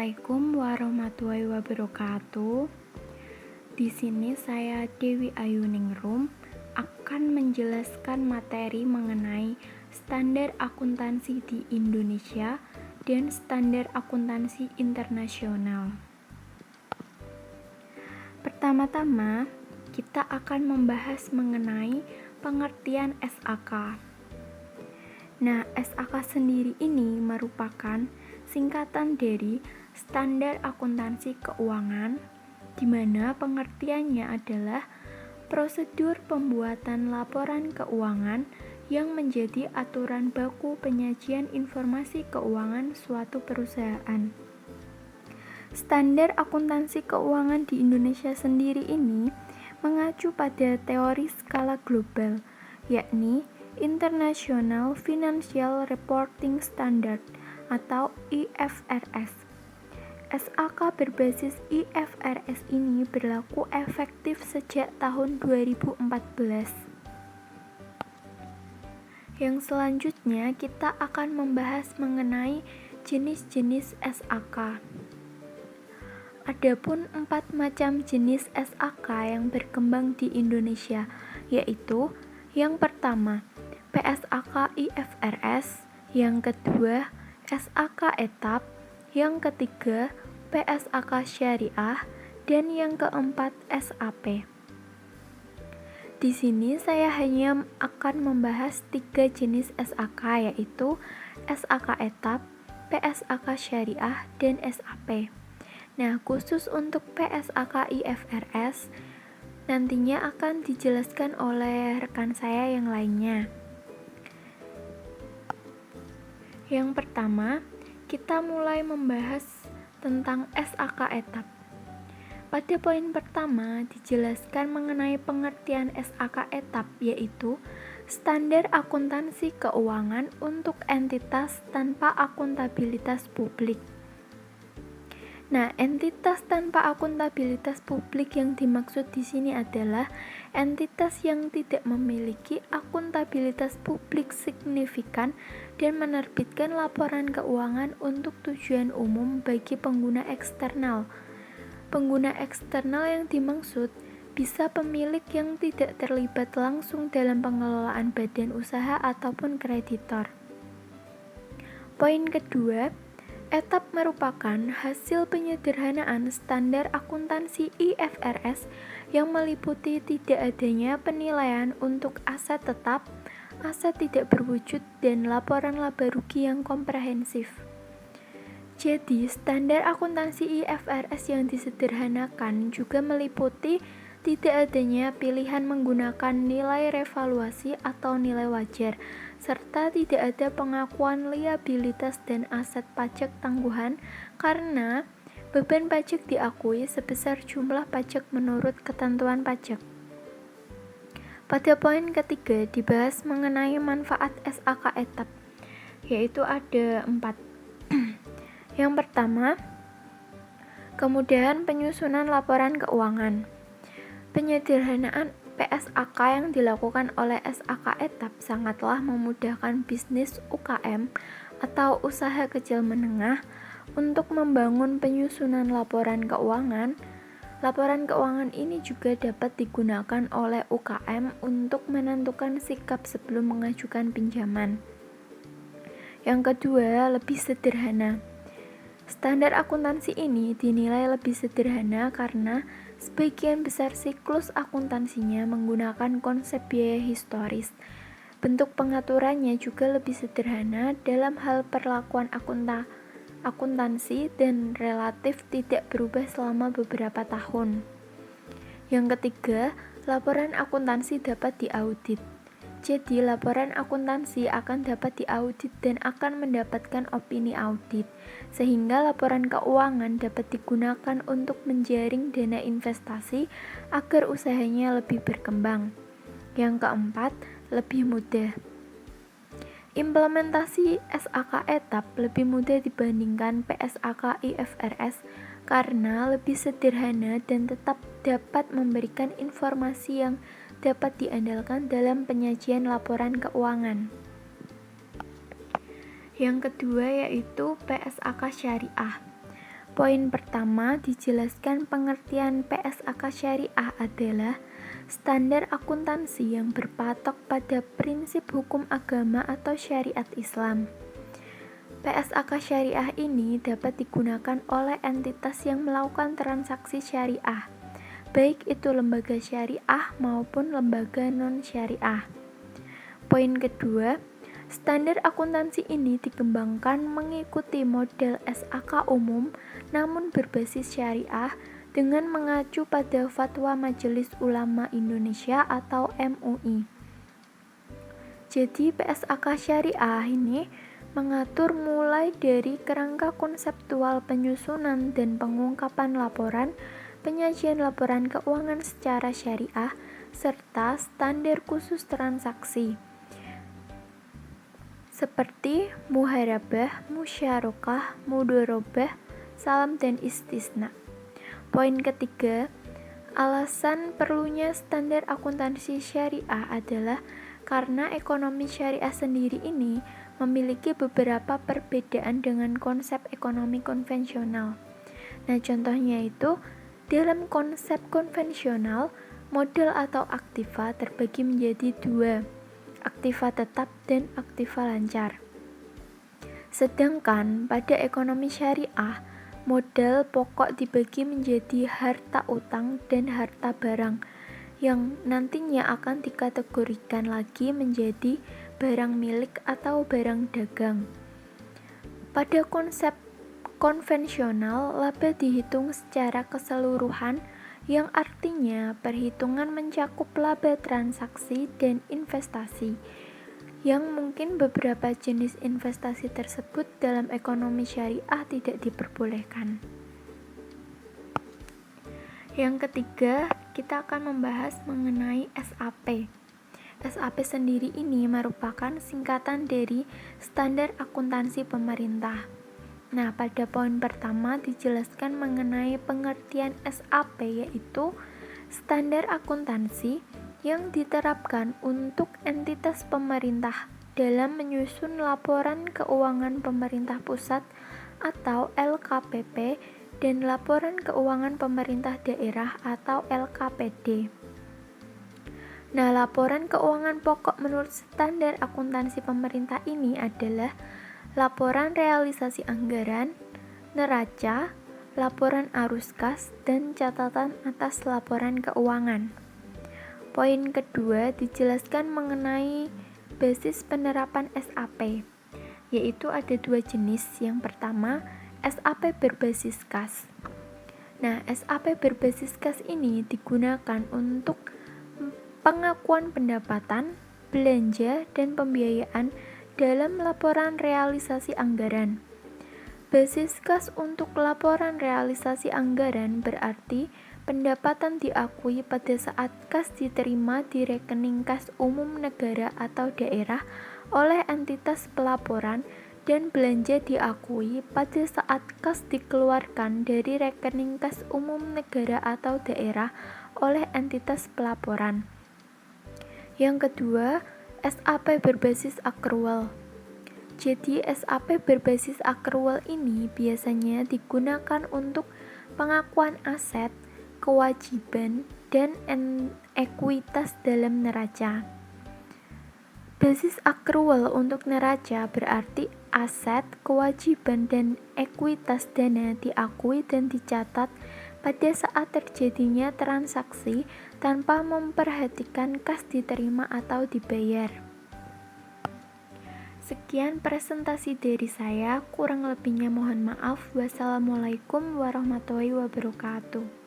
Assalamualaikum warahmatullahi wabarakatuh. Di sini saya Dewi Ayuningrum akan menjelaskan materi mengenai standar akuntansi di Indonesia dan standar akuntansi internasional. Pertama-tama, kita akan membahas mengenai pengertian SAK. Nah, SAK sendiri ini merupakan singkatan dari Standar Akuntansi Keuangan, di mana pengertiannya adalah prosedur pembuatan laporan keuangan yang menjadi aturan baku penyajian informasi keuangan suatu perusahaan. Standar akuntansi keuangan di Indonesia sendiri ini mengacu pada teori skala global, yakni International Financial Reporting Standard atau IFRS. SAK berbasis IFRS ini berlaku efektif sejak tahun 2014. Yang selanjutnya kita akan membahas mengenai jenis-jenis SAK. Adapun 4 macam jenis SAK yang berkembang di Indonesia, yaitu yang pertama, PSAK IFRS, yang kedua, SAK etap, yang ketiga PSAK syariah, dan yang keempat SAP. Di sini saya hanya akan membahas 3 jenis SAK, yaitu SAK etap, PSAK syariah, dan SAP. Nah, khusus untuk PSAK IFRS nantinya akan dijelaskan oleh rekan saya yang lainnya. Yang pertama, kita mulai membahas tentang SAK etap. Pada poin pertama dijelaskan mengenai pengertian SAK etap, yaitu standar akuntansi keuangan untuk entitas tanpa akuntabilitas publik. Nah, entitas tanpa akuntabilitas publik yang dimaksud di sini adalah entitas yang tidak memiliki akuntabilitas publik signifikan dan menerbitkan laporan keuangan untuk tujuan umum bagi pengguna eksternal. Pengguna eksternal yang dimaksud bisa pemilik yang tidak terlibat langsung dalam pengelolaan badan usaha ataupun kreditor. Poin kedua, etap merupakan hasil penyederhanaan standar akuntansi IFRS yang meliputi tidak adanya penilaian untuk aset tetap, aset tidak berwujud, dan laporan laba rugi yang komprehensif. Jadi, standar akuntansi IFRS yang disederhanakan juga meliputi tidak adanya pilihan menggunakan nilai revaluasi atau nilai wajar, serta tidak ada pengakuan liabilitas dan aset pajak tangguhan karena beban pajak diakui sebesar jumlah pajak menurut ketentuan pajak. Pada poin ketiga dibahas mengenai manfaat SAK etap, yaitu ada 4. Yang pertama, kemudahan penyusunan laporan keuangan. Penyederhanaan PSAK yang dilakukan oleh SAK etap sangatlah memudahkan bisnis UKM atau usaha kecil menengah untuk membangun penyusunan laporan keuangan. Laporan keuangan ini juga dapat digunakan oleh UKM untuk menentukan sikap sebelum mengajukan pinjaman. Yang kedua, lebih sederhana. Standar akuntansi ini dinilai lebih sederhana karena sebagian besar siklus akuntansinya menggunakan konsep biaya historis. Bentuk pengaturannya juga lebih sederhana dalam hal perlakuan akuntansi dan relatif tidak berubah selama beberapa tahun. Yang ketiga, laporan akuntansi dapat diaudit. Jadi, laporan akuntansi akan dapat diaudit dan akan mendapatkan opini audit, sehingga laporan keuangan dapat digunakan untuk menjaring dana investasi agar usahanya lebih berkembang. Yang keempat, lebih mudah. Implementasi SAK etap lebih mudah dibandingkan PSAK IFRS karena lebih sederhana dan tetap dapat memberikan informasi yang dapat diandalkan dalam penyajian laporan keuangan. Yang kedua yaitu PSAK syariah. Poin pertama dijelaskan pengertian PSAK syariah adalah standar akuntansi yang berpatok pada prinsip hukum agama atau syariat Islam. PSAK syariah ini dapat digunakan oleh entitas yang melakukan transaksi syariah, baik itu lembaga syariah maupun lembaga non-syariah. Poin kedua, standar akuntansi ini dikembangkan mengikuti model SAK umum namun berbasis syariah dengan mengacu pada Fatwa Majelis Ulama Indonesia atau MUI. Jadi PSAK syariah ini mengatur mulai dari kerangka konseptual penyusunan dan pengungkapan laporan, penyajian laporan keuangan secara syariah, serta standar khusus transaksi seperti muharabah, musyarakah, mudharabah, salam dan istisna. Poin ketiga, alasan perlunya standar akuntansi syariah adalah karena ekonomi syariah sendiri ini memiliki beberapa perbedaan dengan konsep ekonomi konvensional. Nah, contohnya itu dalam konsep konvensional, modal atau aktiva terbagi menjadi dua, aktiva tetap dan aktiva lancar. Sedangkan pada ekonomi syariah, modal pokok dibagi menjadi harta utang dan harta barang yang nantinya akan dikategorikan lagi menjadi barang milik atau barang dagang. Pada konsep konvensional, laba dihitung secara keseluruhan yang artinya perhitungan mencakup laba transaksi dan investasi, yang mungkin beberapa jenis investasi tersebut dalam ekonomi syariah tidak diperbolehkan. Yang ketiga, kita akan membahas mengenai SAP. SAP sendiri ini merupakan singkatan dari Standar Akuntansi Pemerintah. Nah, pada poin pertama dijelaskan mengenai pengertian SAP, yaitu standar akuntansi yang diterapkan untuk entitas pemerintah dalam menyusun laporan keuangan pemerintah pusat atau LKPP dan laporan keuangan pemerintah daerah atau LKPD. Nah, laporan keuangan pokok menurut standar akuntansi pemerintah ini adalah laporan realisasi anggaran, neraca, laporan arus kas, dan catatan atas laporan keuangan. Poin kedua dijelaskan mengenai basis penerapan SAP, yaitu ada dua jenis. Yang pertama, SAP berbasis kas. Nah, SAP berbasis kas ini digunakan untuk pengakuan pendapatan, belanja, dan pembiayaan dalam laporan realisasi anggaran. Basis kas untuk laporan realisasi anggaran berarti pendapatan diakui pada saat kas diterima di rekening kas umum negara atau daerah oleh entitas pelaporan dan belanja diakui pada saat kas dikeluarkan dari rekening kas umum negara atau daerah oleh entitas pelaporan. Yang kedua, SAP berbasis accrual. Jadi SAP berbasis accrual ini biasanya digunakan untuk pengakuan aset, kewajiban, dan ekuitas dalam neraca. Basis accrual untuk neraca berarti aset, kewajiban, dan ekuitas dana diakui dan dicatat pada saat terjadinya transaksi tanpa memperhatikan kas diterima atau dibayar. Sekian presentasi dari saya, kurang lebihnya mohon maaf. Wassalamualaikum warahmatullahi wabarakatuh.